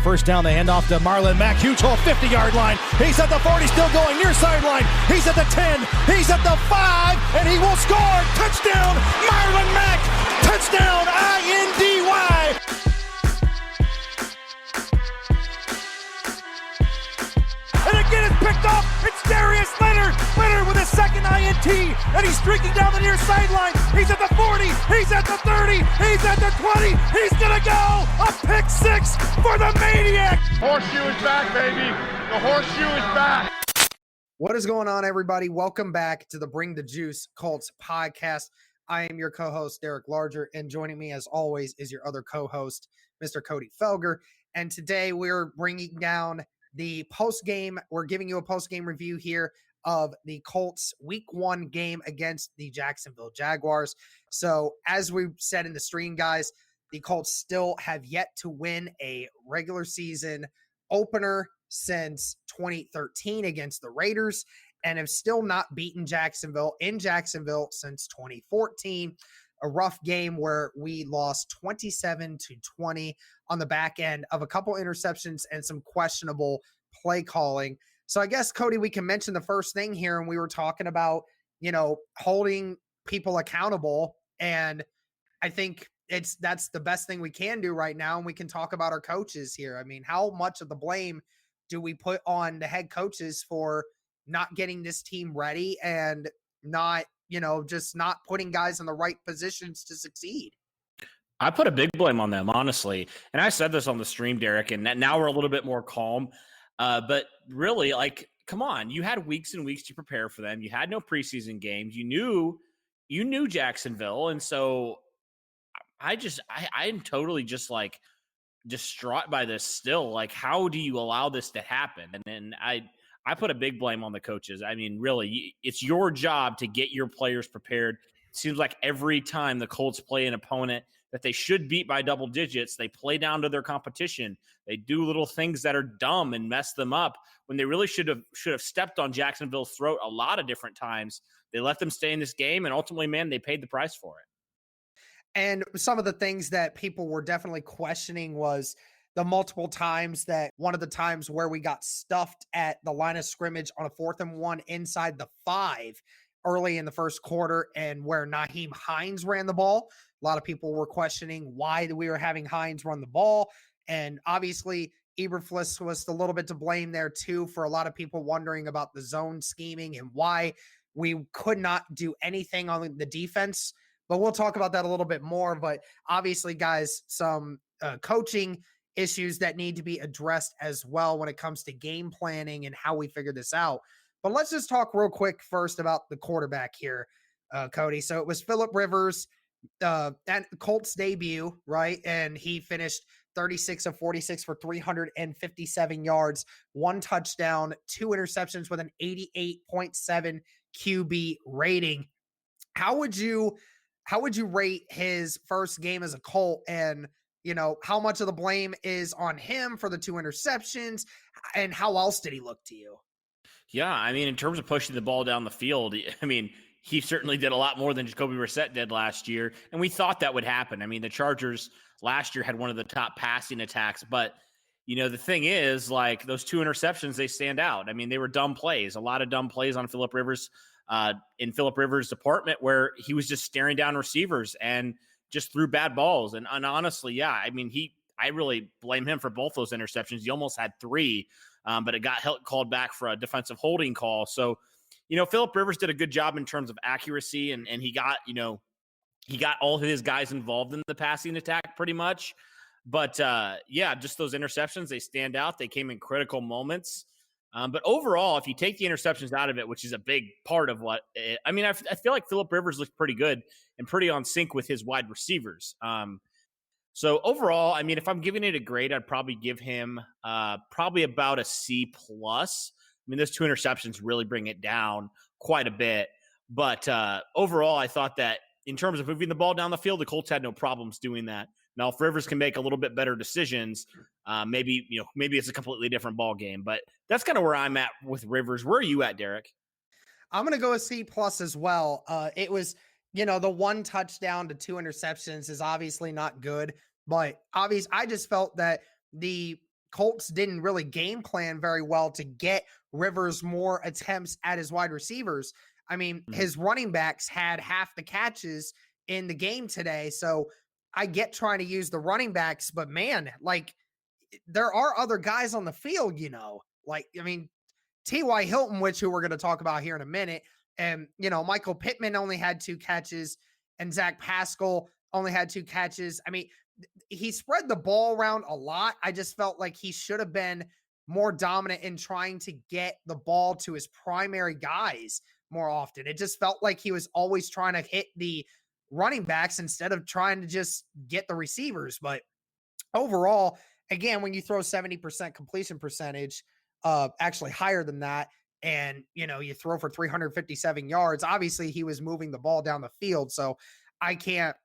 first down. They hand off to Marlon Mack. Huge hole, 50-yard line. He's at the 40, still going near sideline. He's at the 10. He's at the 5, and he will score. Touchdown, Marlon Mack. Touchdown, INDY. And again, it's picked up. It's Darius Leonard. Leonard with his second INT, and he's streaking down the near sideline. He's at the 40. He's at the 30. He's at the 20. He's going to go. A pick six for the Maniac. Horseshoe is back, baby. The horseshoe is back. What is going on, everybody? Welcome back to the Bring the Juice Colts podcast. I am your co-host, Derek Larger, and joining me, as always, is your other co-host, Mr. Cody Felger. And today we're bringing down the post-game. We're giving you a post-game review here of the Colts Week 1 game against the Jacksonville Jaguars. So, as we said in the stream, guys, the Colts still have yet to win a regular season opener since 2013 against the Raiders, and have still not beaten Jacksonville in Jacksonville since 2014. A rough game where we lost 27-20 on the back end of a couple interceptions and some questionable play calling. So I guess, Cody, we can mention the first thing here, and we were talking about, holding people accountable, and I think that's the best thing we can do right now, and we can talk about our coaches here. I mean, how much of the blame do we put on the head coaches for not getting this team ready and not, just not putting guys in the right positions to succeed? I put a big blame on them, honestly. And I said this on the stream, Derek, and now we're a little bit more calm. But really, come on, you had weeks and weeks to prepare for them. You had no preseason games. You knew Jacksonville. And so I'm totally just distraught by this still. How do you allow this to happen? And then I put a big blame on the coaches. I mean, really, it's your job to get your players prepared. It seems like every time the Colts play an opponent that they should beat by double digits, they play down to their competition. They do little things that are dumb and mess them up when they really should have stepped on Jacksonville's throat a lot of different times. They let them stay in this game, and ultimately, man, they paid the price for it. And some of the things that people were definitely questioning was the multiple times that one of the times where we got stuffed at the line of scrimmage on a 4th and 1 inside the 5 early in the first quarter, and where Nyheim Hines ran the ball. A lot of people were questioning why we were having Hines run the ball. And obviously, Eberflus was a little bit to blame there too, for a lot of people wondering about the zone scheming and why we could not do anything on the defense. But we'll talk about that a little bit more. But obviously, guys, some coaching issues that need to be addressed as well when it comes to game planning and how we figure this out. But let's just talk real quick first about the quarterback here, Cody. So it was Phillip Rivers at Colts debut, right? And he finished 36 of 46 for 357 yards, 1 touchdown, 2 interceptions with an 88.7 QB rating. How would you rate his first game as a Colt, and how much of the blame is on him for the 2 interceptions, and how else did he look to you? Yeah, I mean, in terms of pushing the ball down the field, I mean, he certainly did a lot more than Jacoby Brissett did last year, and we thought that would happen. I mean, the Chargers last year had one of the top passing attacks, but, the thing is, those 2 interceptions, they stand out. I mean, they were dumb plays, a lot of dumb plays on Phillip Rivers, in Phillip Rivers' department, where he was just staring down receivers and just threw bad balls. And honestly, yeah, I mean, I really blame him for both those interceptions. He almost had 3, but it got called back for a defensive holding call. So, Phillip Rivers did a good job in terms of accuracy, and he got, he got all of his guys involved in the passing attack pretty much. But yeah, just those interceptions, they stand out. They came in critical moments. But overall, if you take the interceptions out of it, which is a big part of I feel like Phillip Rivers looked pretty good and pretty on sync with his wide receivers. So overall, I mean, if I'm giving it a grade, I'd probably give him probably about a C+. I mean, those 2 interceptions really bring it down quite a bit. But overall, I thought that in terms of moving the ball down the field, the Colts had no problems doing that. Now, if Rivers can make a little bit better decisions, maybe it's a completely different ball game. But that's kind of where I'm at with Rivers. Where are you at, Derek? I'm going to go a C+ as well. It was, the 1 touchdown to 2 interceptions is obviously not good, but I just felt that the Colts didn't really game plan very well to get Rivers more attempts at his wide receivers. I mean, his running backs had half the catches in the game today. So I get trying to use the running backs, but man, like there are other guys on the field, like, I mean, T.Y. Hilton, who we're going to talk about here in a minute. And, Michael Pittman only had 2 catches and Zach Pascal only had 2 catches. I mean, he spread the ball around a lot. I just felt like he should have been more dominant in trying to get the ball to his primary guys more often. It just felt like he was always trying to hit the running backs instead of trying to just get the receivers. But overall, again, when you throw 70% completion percentage, actually higher than that, and you throw for 357 yards, obviously he was moving the ball down the field. So I can't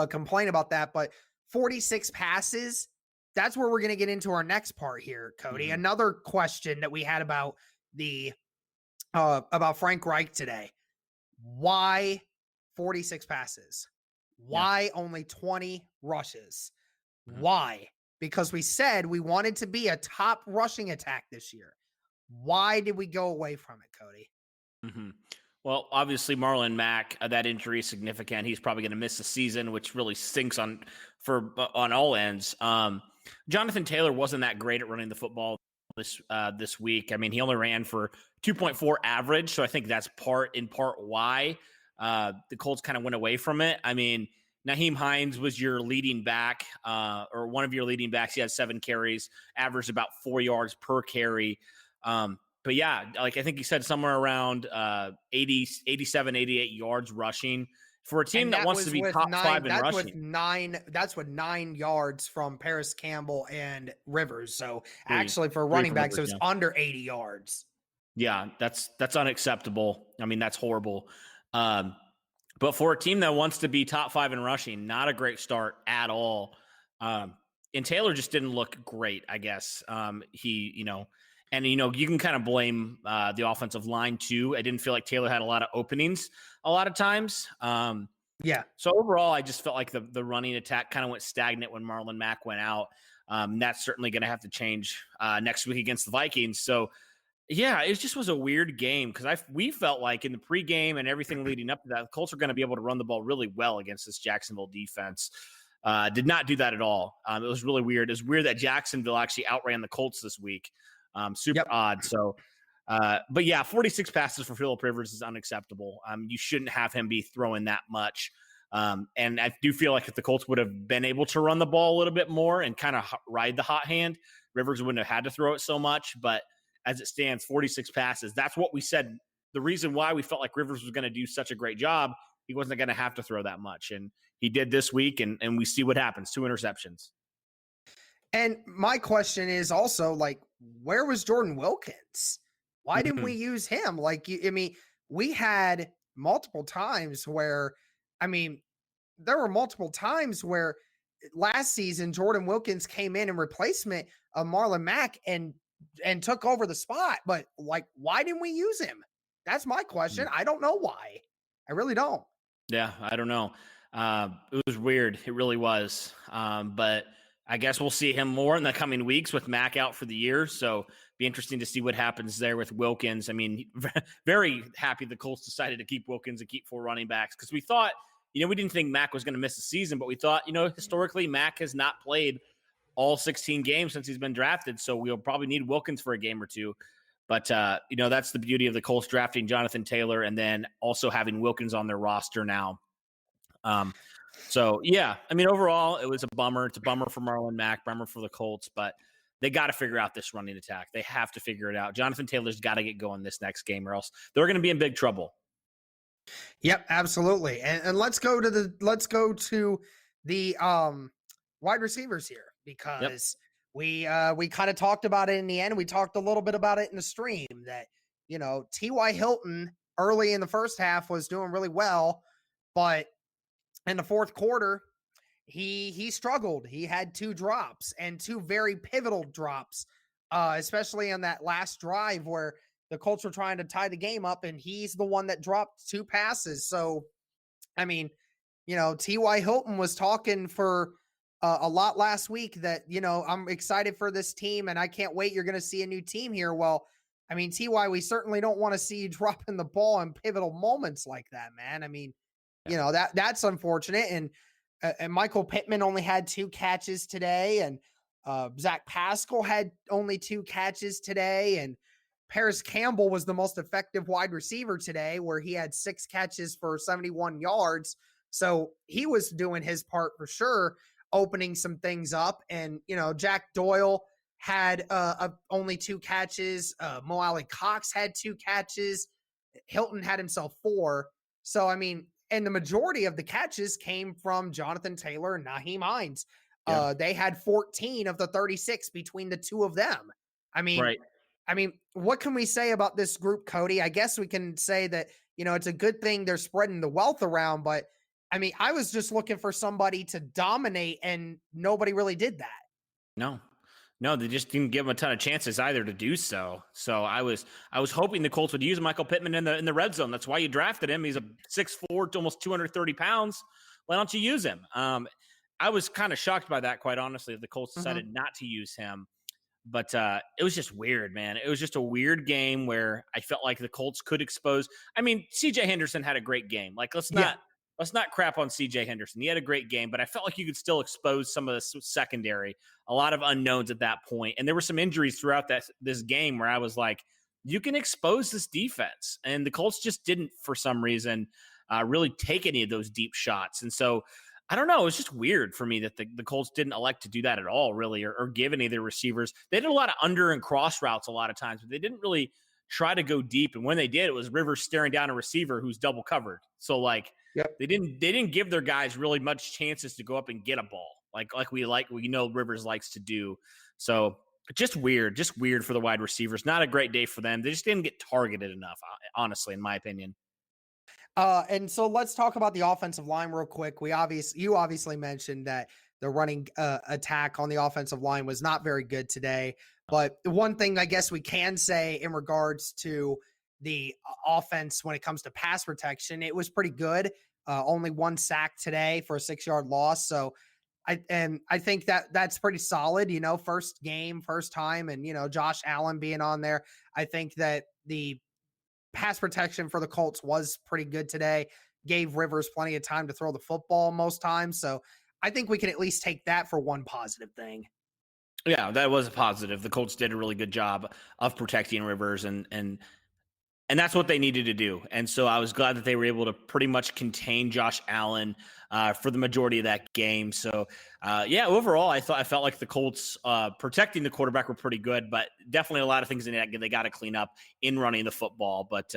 complain about that. But 46 passes, that's where we're going to get into our next part here, Cody. Another question that we had about about Frank Reich today. Why 46 passes? Why only 20 rushes? Why? Because we said we wanted to be a top rushing attack this year. Why did we go away from it, Cody? Well, obviously Marlon Mack, that injury is significant. He's probably going to miss the season, which really stinks on all ends. Jonathan Taylor wasn't that great at running the football this week. I mean, he only ran for 2.4 average, so I think that's in part why the Colts kind of went away from it. I mean, Nyheim Hines was your leading back, or one of your leading backs. He had 7 carries, averaged about 4 yards per carry. But yeah, like I think he said somewhere around 87, 88 yards rushing for a team that wants to be top 5 in rushing. That's with 9 yards from Paris Campbell and Rivers. So actually for running backs, it was under 80 yards. Yeah, that's unacceptable. I mean, that's horrible. But for a team that wants to be top 5 in rushing, not a great start at all. And Taylor just didn't look great, I guess. You can kind of blame the offensive line too. I didn't feel like Taylor had a lot of openings a lot of times. So overall, I just felt like the running attack kind of went stagnant when Marlon Mack went out. That's certainly going to have to change next week against the Vikings. So yeah, it just was a weird game because we felt like in the pregame and everything leading up to that, the Colts are going to be able to run the ball really well against this Jacksonville defense. Did not do that at all. It was really weird. It was weird that Jacksonville actually outran the Colts this week. Super odd. So, but yeah, 46 passes for Phillip Rivers is unacceptable. You shouldn't have him be throwing that much. And I do feel like if the Colts would have been able to run the ball a little bit more and kind of ride the hot hand, Rivers wouldn't have had to throw it so much. But as it stands, 46 passes. That's what we said. The reason why we felt like Rivers was going to do such a great job, he wasn't going to have to throw that much. And he did this week, and we see what happens. 2 interceptions. And my question is also, like, where was Jordan Wilkins? Why didn't we use him? Like, we had multiple times where, there were multiple times where last season Jordan Wilkins came in replacement of Marlon Mack and took over the spot. But, like, why didn't we use him? That's my question. I don't know why. I really don't. Yeah, I don't know. It was weird. It really was. But I guess we'll see him more in the coming weeks with Mack out for the year. So be interesting to see what happens there with Wilkins. I mean, very happy the Colts decided to keep Wilkins and keep 4 running backs because we thought, we didn't think Mack was going to miss the season, but we thought, historically Mack has not played all 16 games since he's been drafted. So we'll probably need Wilkins for a game or 2. But, that's the beauty of the Colts drafting Jonathan Taylor and then also having Wilkins on their roster now. So, yeah, overall, it was a bummer. It's a bummer for Marlon Mack, bummer for the Colts, but they got to figure out this running attack. They have to figure it out. Jonathan Taylor's got to get going this next game or else they're going to be in big trouble. Yep, absolutely. And let's go to the wide receivers here because we kind of talked about it in the end. We talked a little bit about it in the stream that, T.Y. Hilton early in the first half was doing really well, but in the fourth quarter, he struggled. He had 2 drops and 2 very pivotal drops, especially on that last drive where the Colts were trying to tie the game up, and he's the one that dropped 2 passes. So, T.Y. Hilton was talking for a lot last week that, I'm excited for this team and I can't wait. You're going to see a new team here. Well, I mean, TY, we certainly don't want to see you dropping the ball in pivotal moments like that, man. I mean, that's unfortunate. And Michael Pittman only had 2 catches today, and Zach Pascal had only 2 catches today, and Paris Campbell was the most effective wide receiver today, where he had 6 catches for 71 yards. So he was doing his part for sure, opening some things up. And, Jack Doyle had only 2 catches. Mo Alley Cox had 2 catches. Hilton had himself 4. So, I mean, and the majority of the catches came from Jonathan Taylor and Nyheim Hines. Yeah. They had 14 of the 36 between the 2 of them. I mean, what can we say about this group, Cody? I guess we can say that, it's a good thing they're spreading the wealth around, but I mean, I was just looking for somebody to dominate, and nobody really did that. No, they just didn't give him a ton of chances either to do so. So I was hoping the Colts would use Michael Pittman in the red zone. That's why you drafted him. He's a 6'4", almost 230 pounds. Why don't you use him? I was kind of shocked by that, quite honestly, that the Colts decided not to use him. But it was just weird, man. It was just a weird game where I felt like the Colts could expose. I mean, C.J. Henderson had a great game. Like, let's not crap on C.J. Henderson. He had a great game, but I felt like you could still expose some of the secondary. A lot of unknowns at that point. And there were some injuries throughout this game where I was like, you can expose this defense. And the Colts just didn't, for some reason, really take any of those deep shots. And so, I don't know. It was just weird for me that the Colts didn't elect to do that at all, really, or give any of their receivers. They did a lot of under and cross routes a lot of times, but they didn't really try to go deep. And when they did, it was Rivers staring down a receiver who's double covered. So, they didn't give their guys really much chances to go up and get a ball, like we Rivers likes to do. So just weird for the wide receivers. Not a great day for them. They just didn't get targeted enough, honestly, in my opinion. And so let's talk about the offensive line real quick. You obviously mentioned that the running attack on the offensive line was not very good today. But one thing I guess we can say in regards to the offense when it comes to pass protection, it was pretty good. Only 1 sack today for a 6-yard loss. So I think that's pretty solid, first game, first time. And, Josh Allen being on there, I think that the pass protection for the Colts was pretty good today. Gave Rivers plenty of time to throw the football most times. So I think we can at least take that for one positive thing. Yeah, that was a positive. The Colts did a really good job of protecting Rivers, and that's what they needed to do. And so I was glad that they were able to pretty much contain Josh Allen for the majority of that game. So, overall, I felt like the Colts protecting the quarterback were pretty good, but definitely a lot of things in that they got to clean up in running the football. But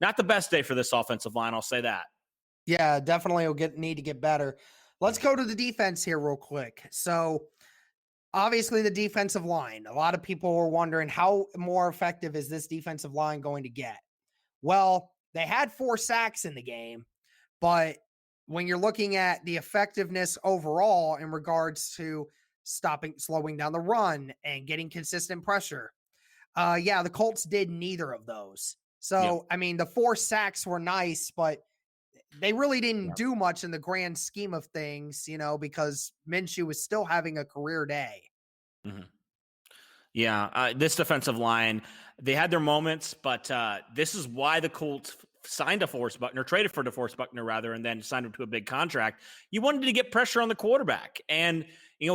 not the best day for this offensive line, I'll say that. Yeah, definitely will need to get better. Let's go to the defense here real quick. So, obviously, the defensive line. A lot of people were wondering how more effective is this defensive line going to get? Well, they had 4 sacks in the game, but when you're looking at the effectiveness overall in regards to slowing down the run and getting consistent pressure, the Colts did neither of those. So, I mean, the 4 sacks were nice, but they really didn't do much in the grand scheme of things, because Minshew was still having a career day. Mm-hmm. Yeah, this defensive line, they had their moments, but this is why the Colts signed DeForest Buckner, traded for DeForest Buckner rather, and then signed him to a big contract. You wanted to get pressure on the quarterback and,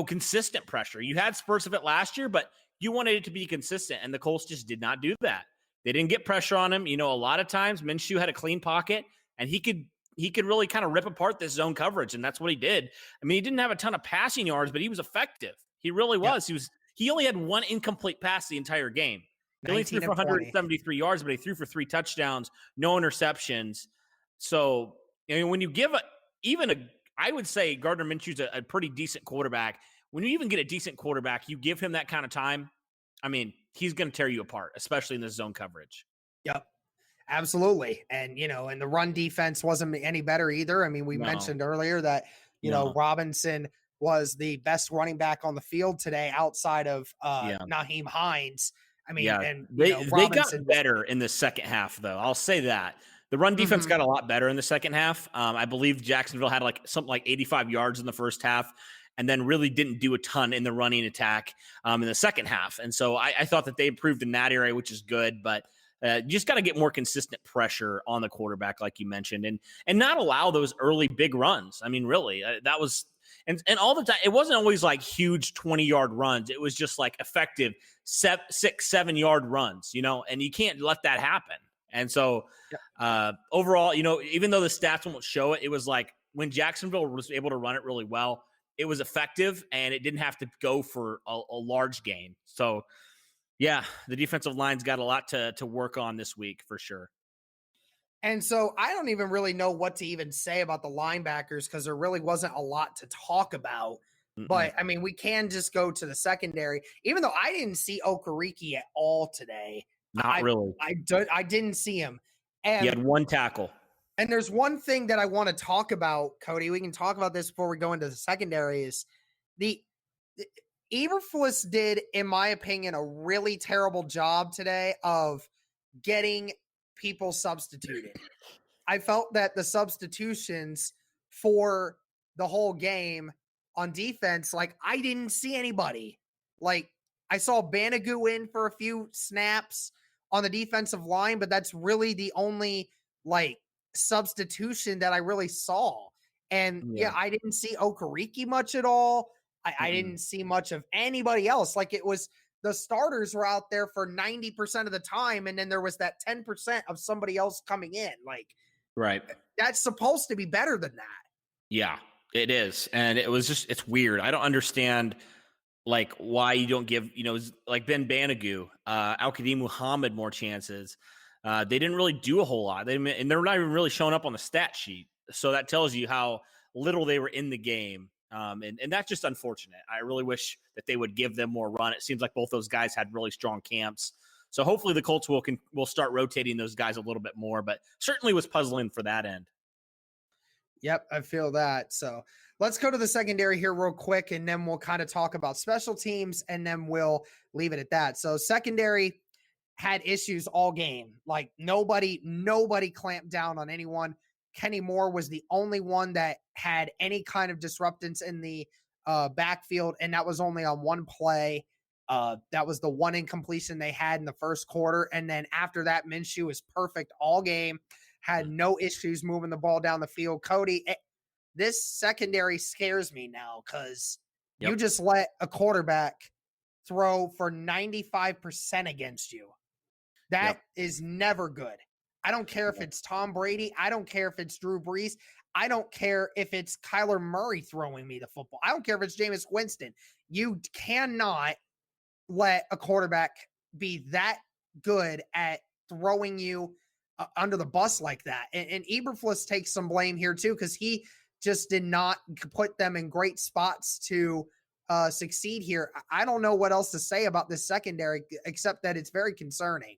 consistent pressure. You had spurts of it last year, but you wanted it to be consistent, and the Colts just did not do that. They didn't get pressure on him. A lot of times Minshew had a clean pocket, and he could really kind of rip apart this zone coverage, and that's what he did. I mean, he didn't have a ton of passing yards, but he was effective. He really was. He only had 1 incomplete pass the entire game. He only threw for 173 yards, but he threw for 3 touchdowns, no interceptions. So, when you give I would say Gardner Minshew's a pretty decent quarterback. When you even get a decent quarterback, you give him that kind of time, I mean, he's going to tear you apart, especially in this zone coverage. Yep, absolutely. And, and the run defense wasn't any better either. I mean, we mentioned earlier that, Robinson was the best running back on the field today outside of Nyheim Hines. I mean, and they got better in the second half, though. I'll say that. The run defense got a lot better in the second half. I believe Jacksonville had something like 85 yards in the first half. and then really didn't do a ton in the running attack in the second half. And so I thought that they improved in that area, which is good, but you just got to get more consistent pressure on the quarterback, like you mentioned, and not allow those early big runs. I mean, really, that was and all the time. It wasn't always like huge 20-yard runs. It was just like effective 6-7 yard runs, and you can't let that happen. And so overall, even though the stats won't show it, it was like when Jacksonville was able to run it really well, it was effective and it didn't have to go for a large gain. So yeah, the defensive line's got a lot to work on this week for sure. And so I don't even really know what to even say about the linebackers because there really wasn't a lot to talk about. But I mean, we can just go to the secondary, even though I didn't see Okereke at all today. Really. I didn't see him. And he had one tackle. And there's one thing that I want to talk about, Cody. We can talk about this before we go into the secondary. Is the Eberflus did, in my opinion, a really terrible job today of getting people substituted. I felt that the substitutions for the whole game on defense, like I didn't see anybody. Like I saw Banagoo in for a few snaps on the defensive line, but that's really the only like substitution that I really saw. And yeah, I didn't see Okereke much at all. I didn't see much of anybody else. Like it was the starters were out there for 90% of the time. And then there was that 10% of somebody else coming in. Like, right. That's supposed to be better than that. Yeah, it is. And it was just, it's weird. I don't understand like why you don't give, like Ben Banagoo, Al-Qadim Muhammad more chances. They didn't really do a whole lot. And they're not even really showing up on the stat sheet. So that tells you how little they were in the game. And that's just unfortunate. I really wish that they would give them more run. It seems like both those guys had really strong camps. So hopefully the Colts will start rotating those guys a little bit more, but certainly was puzzling for that end. Yep, I feel that. So let's go to the secondary here real quick, and then we'll kind of talk about special teams, and then we'll leave it at that. So secondary had issues all game. Like nobody clamped down on anyone. Kenny Moore was the only one that had any kind of disruptance in the backfield, and that was only on one play. That was the one incompletion they had in the first quarter. And then after that, Minshew was perfect all game, had no issues moving the ball down the field. Cody, this secondary scares me now because you just let a quarterback throw for 95% against you. That is never good. I don't care if it's Tom Brady. I don't care if it's Drew Brees. I don't care if it's Kyler Murray throwing me the football. I don't care if it's Jameis Winston. You cannot let a quarterback be that good at throwing you under the bus like that. And Eberflus takes some blame here too, because he just did not put them in great spots to succeed here. I don't know what else to say about this secondary, except that it's very concerning.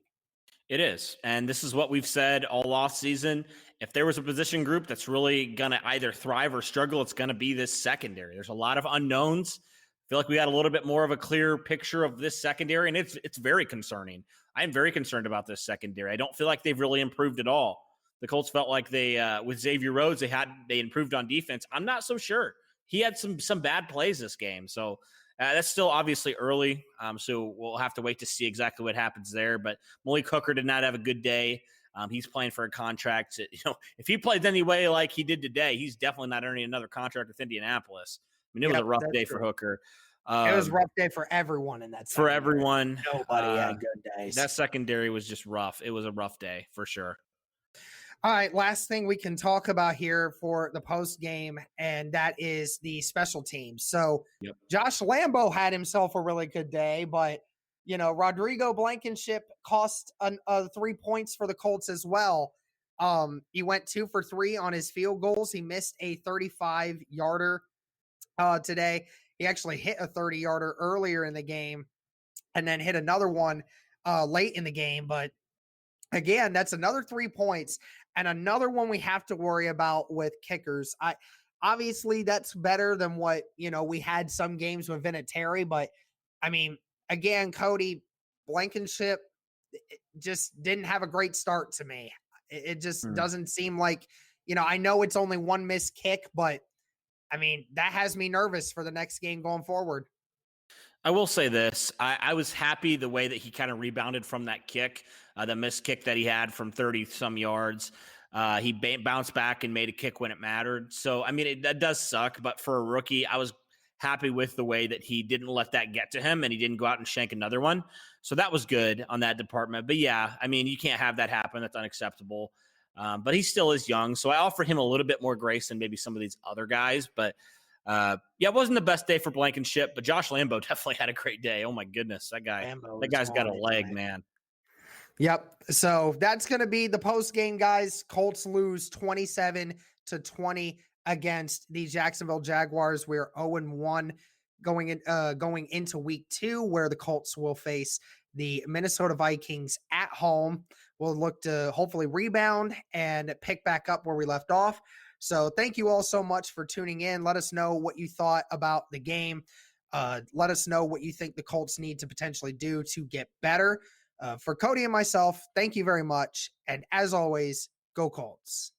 It is. And this is what we've said all off season. If there was a position group that's really going to either thrive or struggle, it's going to be this secondary. There's a lot of unknowns. I feel like we got a little bit more of a clear picture of this secondary, and it's very concerning. I am very concerned about this secondary. I don't feel like they've really improved at all. The Colts felt like they, with Xavier Rhodes, they improved on defense. I'm not so sure. He had some bad plays this game. So that's still obviously early. So we'll have to wait to see exactly what happens there. But Malik Hooker did not have a good day. He's playing for a contract. If he plays any way like he did today, he's definitely not earning another contract with Indianapolis. I mean, it was a rough day for Hooker. It was a rough day for everyone in that secondary. For everyone. Nobody had good days. That secondary was just rough. It was a rough day for sure. All right, last thing we can talk about here for the post game, and that is the special teams. So Josh Lambo had himself a really good day, but Rodrigo Blankenship cost 3 points for the Colts as well. He went 2 for 3 on his field goals. He missed a 35-yarder today. He actually hit a 30-yarder earlier in the game and then hit another one late in the game. But again, that's another 3 points and another one we have to worry about with kickers. Obviously that's better than what, we had some games with Vinatieri, but I mean, again, Cody, Blankenship just didn't have a great start to me. It just doesn't seem like, I know it's only one missed kick, but I mean, that has me nervous for the next game going forward. I will say this. I was happy the way that he kind of rebounded from that kick, the missed kick that he had from 30-some yards. He bounced back and made a kick when it mattered. So, I mean, that does suck. But for a rookie, I was happy with the way that he didn't let that get to him and he didn't go out and shank another one. So that was good on that department. But, yeah, I mean, you can't have that happen. That's unacceptable. But he still is young. So I offer him a little bit more grace than maybe some of these other guys. But, yeah, it wasn't the best day for Blankenship, but Josh Lambo definitely had a great day. Oh my goodness, that guy's got a leg, man. Yep. So that's going to be the post game, guys. Colts lose 27-20 against the Jacksonville Jaguars. We're 0-1 going into week 2, where the Colts will face the Minnesota Vikings at home. We'll look to hopefully rebound and pick back up where we left off. So thank you all so much for tuning in. Let us know what you thought about the game. Let us know what you think the Colts need to potentially do to get better. For Cody and myself, thank you very much. And as always, go Colts.